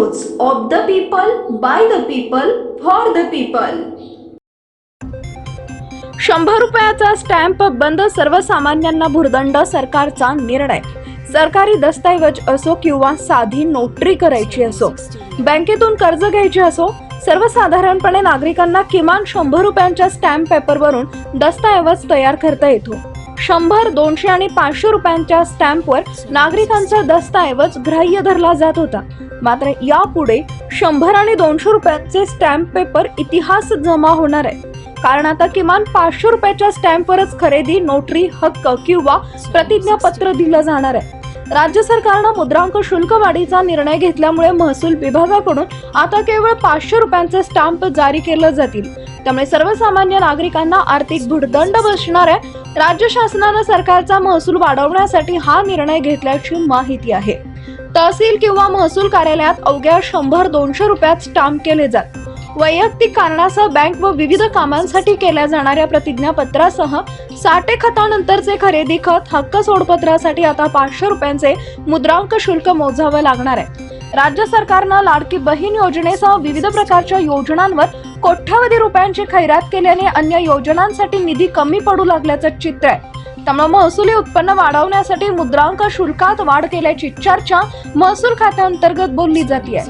News of the people, by the people, for the people. 100 रुपयाचा stamp बंद, सर्वसामान्यांना भुर्दंड, सरकारचा निर्णय। सरकारी दस्तऐवज असो किंवा साधी नोटरी करायची असो, बँकेतून कर्ज घ्यायचे असो, सर्वसाधारणपणे नागरिकांना किमान 100 रुपयांच्या स्टॅम्प पेपरवरून दस्तऐवज तयार करता येतो। 100, 200 आणि 500 रुपयांच्या स्टॅम्पवर नागरिकांचा दस्तऐवज ग्राह्य धरला जात होता। मात्र यापुढे 100 आणि 200 रुपयांचे स्टॅम्प पेपर इतिहास जमा होणार आहे, कारण आता किमान 500 रुपयाच्या स्टॅम्पवरच खरेदी, नोटरी, हक्क किंवा प्रतिज्ञापत्र दिलं जाणार आहे। राज्य सरकारनं मुद्रांक शुल्क वाढीचा निर्णय घेतल्यामुळे महसूल विभागाकडून आता केवळ 500 रुपयांचे स्टॅम्प जारी केले जातील। त्यामुळे सर्वसामान्य नागरिकांना आर्थिक भुर्दंड बसणार आहे। राज्य शासनानं सरकारचा महसूल वाढवण्यासाठी हा निर्णय घेतल्याची माहिती आहे। तहसील किंवा महसूल कार्यालयात अवघ्या 100-200 रुपयात स्टॅम्प केले जात। वैयक्तिक कारणासह बँक व विविध कामांसाठी केल्या जाणाऱ्या प्रतिज्ञापत्रासह साठे खतानंतरचे खरेदी खत, हक्क सोडपत्रासाठी आता 500 रुपयांचे मुद्रांक शुल्क मोजावे लागणार आहे। राज्य सरकारनं लाडकी बहीण योजनेसह विविध प्रकारच्या योजनांवर कोट्यावधी रुपयांची खैरात केल्याने अन्य योजनांसाठी निधी कमी पडू लागल्याचं चित्र आहे। त्यामुळे महसुली उत्पन्न वाढवण्यासाठी मुद्रांक शुल्कात वाढ केल्याची चर्चा महसूल खात्याअंतर्गत बोलली जाते।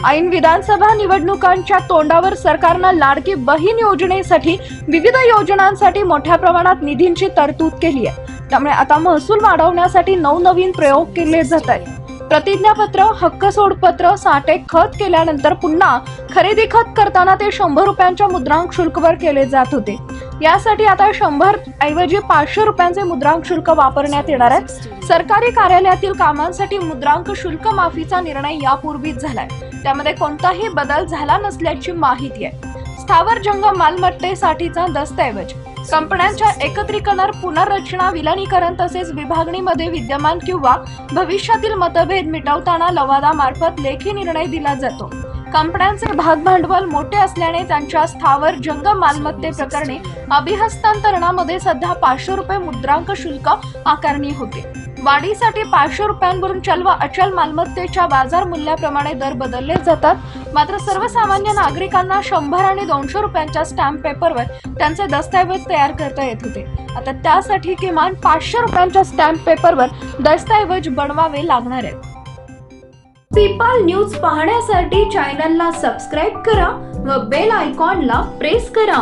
ऐन विधानसभा निवडणुकांच्या तोंडावर सरकारनं लाडकी बहीण योजनेसाठी विविध योजनांसाठी मोठ्या प्रमाणात निधींची तरतूद केली आहे। त्यामुळे आता महसूल वाढवण्यासाठी नवनवीन प्रयोग केले जात आहेत। प्रतिज्ञापत्र, हक्क सोडपत्र, साठे खत केल्यानंतर पुन्हा खरेदी खत करताना ते 100 रुपयांच्या मुद्रांक शुल्कवर केले जात होते। यासाठी आता 100 ऐवजी 500 रुपयांचे मुद्रांक शुल्क वापरण्यात येणार आहे। सरकारी कार्यालयातील कामांसाठी मुद्रांक शुल्क माफीचा निर्णय यापूर्वीच झालाय, त्यामध्ये कोणताही बदल झाला नसल्याची माहिती आहे। स्थावर जंगम मालमत्तेसाठीचा दस्तऐवज, कंपन्यांच्या एकत्रीकरण, पुनर्रचना, विलिनीकरण तसेच विभागणीमध्ये विद्यमान किंवा भविष्यातील मतभेद मिटवताना लवादामार्फत लेखी निर्णय दिला जातो। कंपन्यांचे भागभांडवल मोठे असल्याने त्यांच्या स्थावर जंगम मालमत्ते प्रकरणी अभिहस्तांतरणामध्ये सध्या 500 रुपये मुद्रांक शुल्क आकारणी होते। वाढीसाठी 500 रुपयांवरून चल व अचल मालमत्तेच्या बाजार मूल्याप्रमाणे दर बदलले जातात। मात्र सर्वसामान्य नागरिकांना 100 आणि 200 रुपयांच्या स्टॅम्प पेपरवर त्यांचे दस्तऐवज तयार करता येत होते। आता त्यासाठी किमान 500 रुपयांच्या स्टॅम्प पेपरवर दस्तऐवज बनवावे लागणार आहेत। पीपल न्यूज पाहण्यासाठी चॅनलला सबस्क्राईब करा व बेल आयकॉनला प्रेस करा।